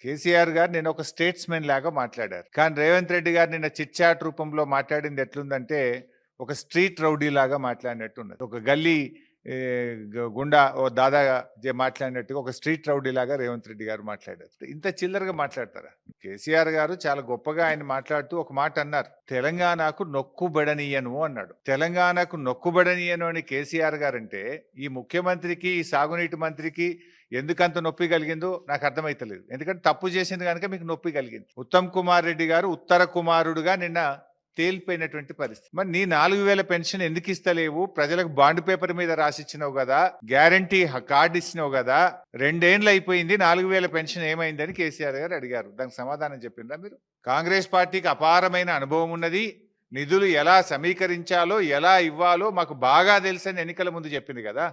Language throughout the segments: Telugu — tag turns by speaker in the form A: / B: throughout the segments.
A: కేసీఆర్ గారు నిన్న ఒక స్టేట్స్మెన్ లాగా మాట్లాడారు. కానీ రేవంత్ రెడ్డి గారు నిన్న చిట్ చాట్ రూపంలో మాట్లాడింది ఎట్లుందంటే ఒక స్ట్రీట్ రౌడీ లాగా మాట్లాడినట్టు ఉన్నది. ఒక గల్లీ గుండా ఓ దాదా మాట్లాడినట్టుగా ఒక స్ట్రీట్ రౌడీ లాగా రేవంత్ రెడ్డి గారు మాట్లాడారు. ఇంత చిల్లరగా మాట్లాడతారా? కేసీఆర్ గారు చాలా గొప్పగా ఆయన మాట్లాడుతూ ఒక మాట అన్నారు, తెలంగాణకు నొక్కుబడనీయను అన్నాడు. తెలంగాణకు నొక్కుబడనీయను అని కేసీఆర్ గారు అంటే ఈ ముఖ్యమంత్రికి, ఈ సాగునీటి మంత్రికి ఎందుకంత నొప్పి కలిగిందో నాకు అర్థమైతలేదు. ఎందుకంటే తప్పు చేసింది కనుక మీకు నొప్పి కలిగింది. ఉత్తమ్ కుమార్ రెడ్డి గారు ఉత్తర కుమారుడుగా నిన్న తేలిపోయినటువంటి పరిస్థితి. మరి నీ 4000 పెన్షన్ ఎందుకు ఇస్తలేవు? ప్రజలకు బాండ్ పేపర్ మీద రాసిచ్చినావు కదా, గ్యారంటీ కార్డు ఇచ్చినావు కదా, 2 ఏళ్ళు అయిపోయింది, 4000 పెన్షన్ ఏమైందని కేసీఆర్ గారు అడిగారు. దానికి సమాధానం చెప్పిండ్రా మీరు? కాంగ్రెస్ పార్టీకి అపారమైన అనుభవం ఉన్నది, నిధులు ఎలా సమీకరించాలో ఎలా ఇవ్వాలో మాకు బాగా తెలుసని ఎన్నికల ముందు చెప్పింది కదా.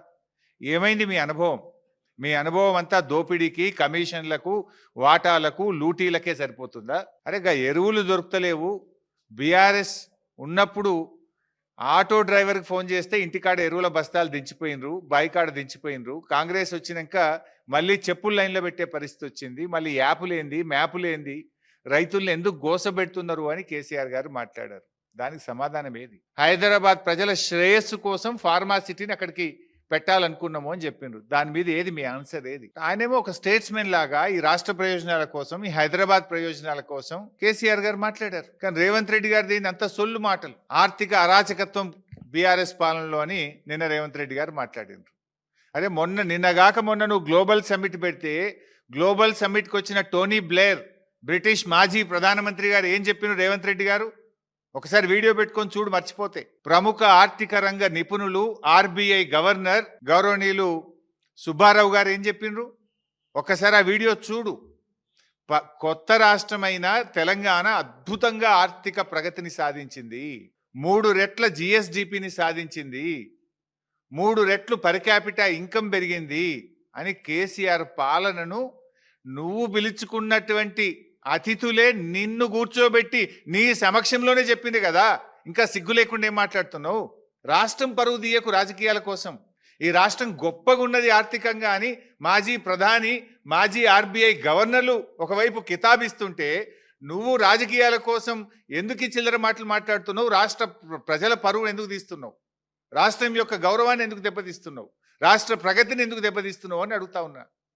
A: ఏమైంది మీ అనుభవం? మీ అనుభవం అంతా దోపిడీకి, కమిషన్లకు, వాటాలకు, లూటీలకే సరిపోతుందా? అరే ఎరువులు దొరుకుతలేవు. బీఆర్ఎస్ ఉన్నప్పుడు ఆటో డ్రైవర్కి ఫోన్ చేస్తే ఇంటికాడ ఎరువుల బస్తాలు దించిపోయినరు, బాయికాడ దించిపోయినరు. కాంగ్రెస్ వచ్చినాక మళ్ళీ చెప్పుల లైన్లో పెట్టే పరిస్థితి వచ్చింది. మళ్ళీ యాపులేంది, మ్యాపులేంది, రైతుల్ని ఎందుకు గోసబెడుతున్నారు అని కేసీఆర్ గారు మాట్లాడారు. దానికి సమాధానం ఏది? హైదరాబాద్ ప్రజల శ్రేయస్సు కోసం ఫార్మాసిటీని అక్కడికి పెట్టాలనుకున్నాము అని చెప్పిండ్రు. దాని మీద ఏది మీ ఆన్సర్? ఏది? ఆయనేమో ఒక స్టేట్స్మెన్ లాగా ఈ రాష్ట్ర ప్రయోజనాల కోసం, ఈ హైదరాబాద్ ప్రయోజనాల కోసం కేసీఆర్ గారు మాట్లాడారు. కానీ రేవంత్ రెడ్డి గారు దీన్ని అంత సొల్లు మాటలు, ఆర్థిక అరాచకత్వం బీఆర్ఎస్ పాలనలో అని నిన్న రేవంత్ రెడ్డి గారు మాట్లాడినారు. అరే నిన్నగాక మొన్న నువ్వు గ్లోబల్ సమ్మిట్ పెడితే గ్లోబల్ సమ్మిట్కి వచ్చిన టోనీ బ్లేర్, బ్రిటిష్ మాజీ ప్రధానమంత్రి గారు ఏం చెప్పినారు రేవంత్ రెడ్డి గారు? ఒకసారి వీడియో పెట్టుకొని చూడు, మర్చిపోతే. ప్రముఖ ఆర్థిక రంగ నిపుణులు, ఆర్బీఐ గవర్నర్ గౌరవనీయులు సుబ్బారావు గారు ఏం చెప్పిండ్రు? ఒక్కసారి ఆ వీడియో చూడు. కొత్త రాష్ట్రమైన తెలంగాణ అద్భుతంగా ఆర్థిక ప్రగతిని సాధించింది, 3 రెట్ల జిఎస్డిపిని సాధించింది, 3 రెట్లు పర్ క్యాపిటా ఇన్కమ్ పెరిగింది అని కేసీఆర్ పాలనను నువ్వు పిలుచుకున్నటువంటి అతిథులే నిన్ను కూర్చోబెట్టి నీ సమక్షంలోనే చెప్పింది కదా. ఇంకా సిగ్గు లేకుండా ఏం మాట్లాడుతున్నావు? రాష్ట్రం పరువు తీయకు రాజకీయాల కోసం. ఈ రాష్ట్రం గొప్పగా ఉన్నది ఆర్థికంగా అని మాజీ ప్రధాని, మాజీ ఆర్బీఐ గవర్నర్లు ఒకవైపు కితాబిస్తుంటే నువ్వు రాజకీయాల కోసం ఎందుకు ఈ చిల్లర మాటలు మాట్లాడుతున్నావు? రాష్ట్ర ప్రజల పరువు ఎందుకు తీస్తున్నావు? రాష్ట్రం యొక్క గౌరవాన్ని ఎందుకు దెబ్బతీస్తున్నావు? రాష్ట్ర ప్రగతిని ఎందుకు దెబ్బతీస్తున్నావు అని అడుగుతా ఉన్నా.